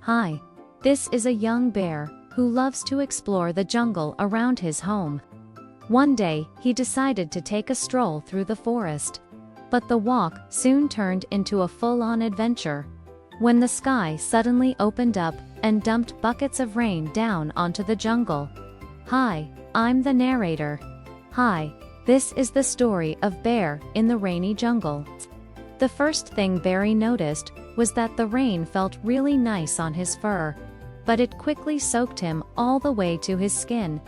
Hi. This is a young bear who loves to explore the jungle around his home. One day, he decided to take a stroll through the forest. But the walk soon turned into a full-on adventure. When the sky suddenly opened up and dumped buckets of rain down onto the jungle. Hi, I'm the narrator. Hi, this is the story of Bear in the Rainy Jungle. The first thing Barry noticed was that the rain felt really nice on his fur. But it quickly soaked him all the way to his skin.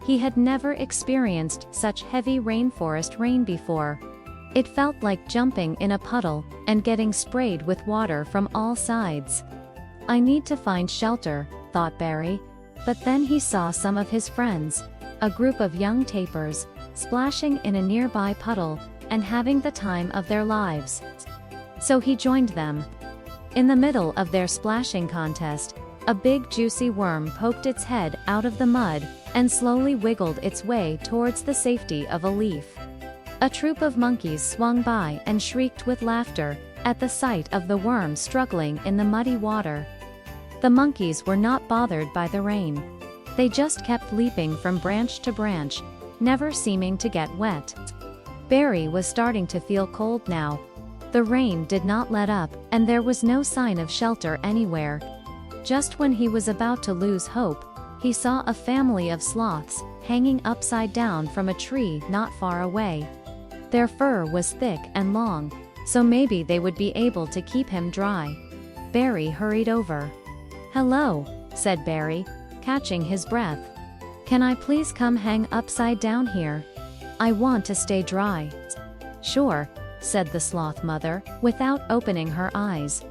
He had never experienced such heavy rainforest rain before. It felt like jumping in a puddle and getting sprayed with water from all sides. I need to find shelter, thought Barry. But then he saw some of his friends, a group of young tapirs, splashing in a nearby puddle and having the time of their lives. So he joined them. In the middle of their splashing contest, a big juicy worm poked its head out of the mud and slowly wiggled its way towards the safety of a leaf. A troop of monkeys swung by and shrieked with laughter at the sight of the worm struggling in the muddy water. The monkeys were not bothered by the rain. They just kept leaping from branch to branch, never seeming to get wet. Barry was starting to feel cold now. The rain did not let up, and there was no sign of shelter anywhere. Just when he was about to lose hope, he saw a family of sloths hanging upside down from a tree not far away. Their fur was thick and long, so maybe they would be able to keep him dry. Barry hurried over. "Hello," said Barry, catching his breath. "Can I please come hang upside down here? I want to stay dry." "Sure," said the sloth mother, without opening her eyes.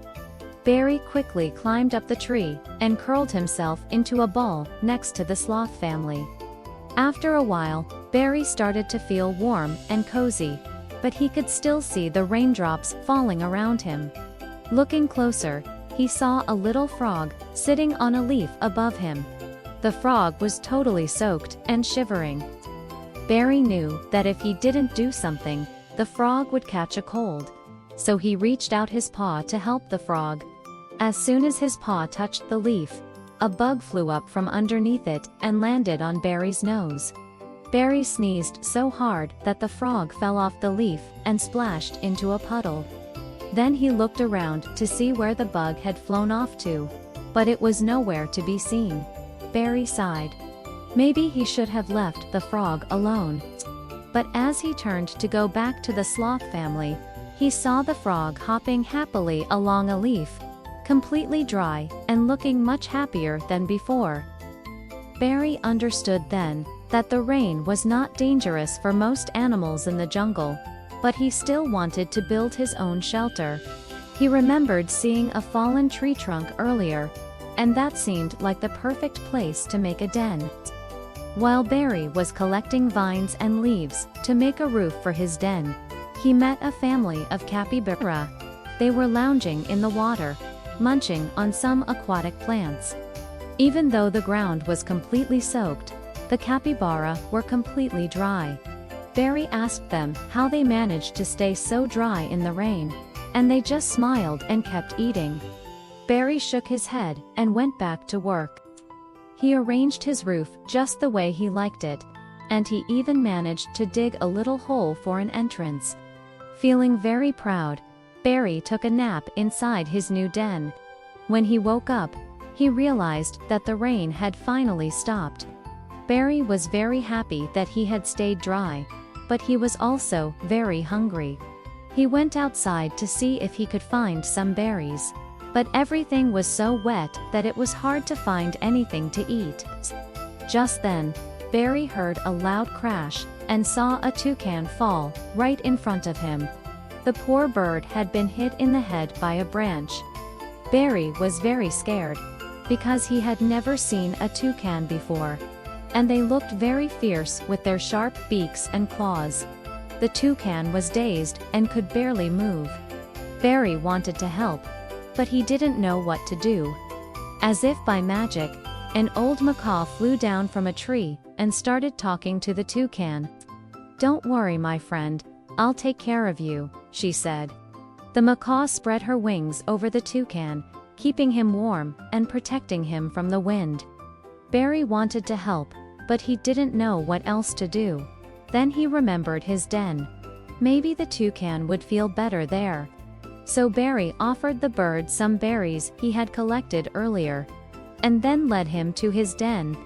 Barry quickly climbed up the tree and curled himself into a ball next to the sloth family. After a while, Barry started to feel warm and cozy, but he could still see the raindrops falling around him. Looking closer, he saw a little frog sitting on a leaf above him. The frog was totally soaked and shivering. Barry knew that if he didn't do something, the frog would catch a cold. So he reached out his paw to help the frog. As soon as his paw touched the leaf, a bug flew up from underneath it and landed on Barry's nose. Barry sneezed so hard that the frog fell off the leaf and splashed into a puddle. Then he looked around to see where the bug had flown off to, but it was nowhere to be seen. Barry sighed. Maybe he should have left the frog alone. But as he turned to go back to the sloth family, he saw the frog hopping happily along a leaf, completely dry and looking much happier than before. Barry understood then that the rain was not dangerous for most animals in the jungle, but he still wanted to build his own shelter. He remembered seeing a fallen tree trunk earlier, and that seemed like the perfect place to make a den. While Barry was collecting vines and leaves to make a roof for his den, he met a family of capybara. They were lounging in the water, munching on some aquatic plants. Even though the ground was completely soaked, the capybara were completely dry. Barry asked them how they managed to stay so dry in the rain, and they just smiled and kept eating. Barry shook his head and went back to work. He arranged his roof just the way he liked it, and he even managed to dig a little hole for an entrance. Feeling very proud, Barry took a nap inside his new den. When he woke up, he realized that the rain had finally stopped. Barry was very happy that he had stayed dry, but he was also very hungry. He went outside to see if he could find some berries. But everything was so wet that it was hard to find anything to eat. Just then, Barry heard a loud crash and saw a toucan fall right in front of him. The poor bird had been hit in the head by a branch. Barry was very scared, because he had never seen a toucan before. And they looked very fierce with their sharp beaks and claws. The toucan was dazed and could barely move. Barry wanted to help, but he didn't know what to do. As if by magic, an old macaw flew down from a tree and started talking to the toucan. "Don't worry, my friend, I'll take care of you," she said. The macaw spread her wings over the toucan, keeping him warm and protecting him from the wind. Barry wanted to help, but he didn't know what else to do. Then he remembered his den. Maybe the toucan would feel better there. So Barry offered the bird some berries he had collected earlier, and then led him to his den.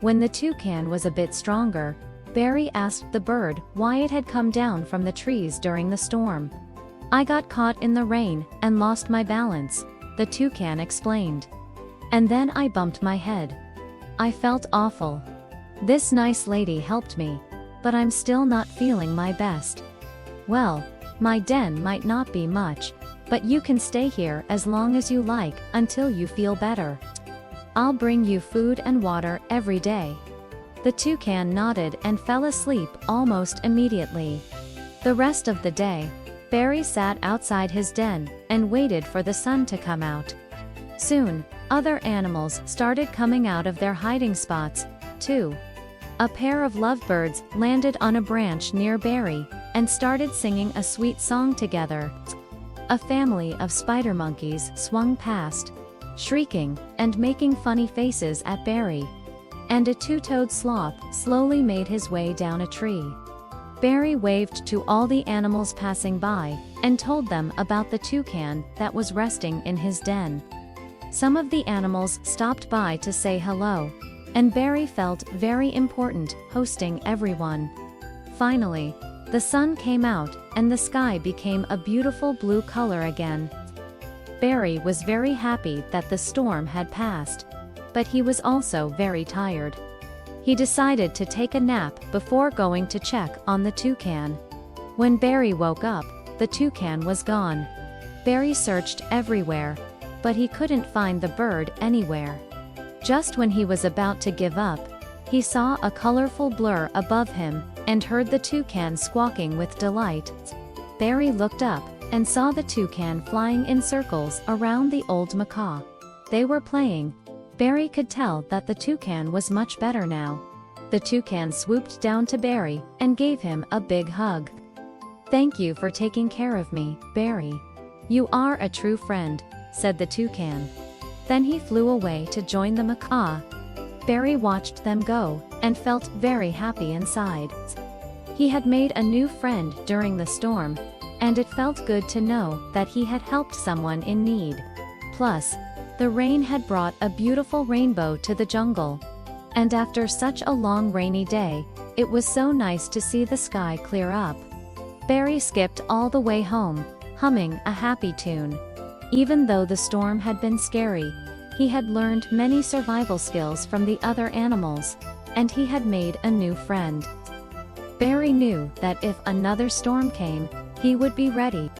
When the toucan was a bit stronger, Barry asked the bird why it had come down from the trees during the storm. "I got caught in the rain and lost my balance," the toucan explained. "And then I bumped my head. I felt awful. This nice lady helped me, but I'm still not feeling my best. Well, my den might not be much, but you can stay here as long as you like until you feel better. I'll bring you food and water every day." The toucan nodded and fell asleep almost immediately. The rest of the day, Barry sat outside his den and waited for the sun to come out. Soon, other animals started coming out of their hiding spots, too. A pair of lovebirds landed on a branch near Barry and started singing a sweet song together. A family of spider monkeys swung past, shrieking and making funny faces at Barry. And a two-toed sloth slowly made his way down a tree. Barry waved to all the animals passing by and told them about the toucan that was resting in his den. Some of the animals stopped by to say hello, and Barry felt very important hosting everyone. Finally, the sun came out and the sky became a beautiful blue color again. Barry was very happy that the storm had passed, but he was also very tired. He decided to take a nap before going to check on the toucan. When Barry woke up, the toucan was gone. Barry searched everywhere, but he couldn't find the bird anywhere. Just when he was about to give up, he saw a colorful blur above him and heard the toucan squawking with delight. Barry looked up and saw the toucan flying in circles around the old macaw. They were playing. Barry could tell that the toucan was much better now. The toucan swooped down to Barry and gave him a big hug. "Thank you for taking care of me, Barry. You are a true friend," said the toucan. Then he flew away to join the macaw. Barry watched them go and felt very happy inside. He had made a new friend during the storm, and it felt good to know that he had helped someone in need. Plus, the rain had brought a beautiful rainbow to the jungle. And after such a long rainy day, it was so nice to see the sky clear up. Barry skipped all the way home, humming a happy tune. Even though the storm had been scary, he had learned many survival skills from the other animals, and he had made a new friend. Barry knew that if another storm came, he would be ready.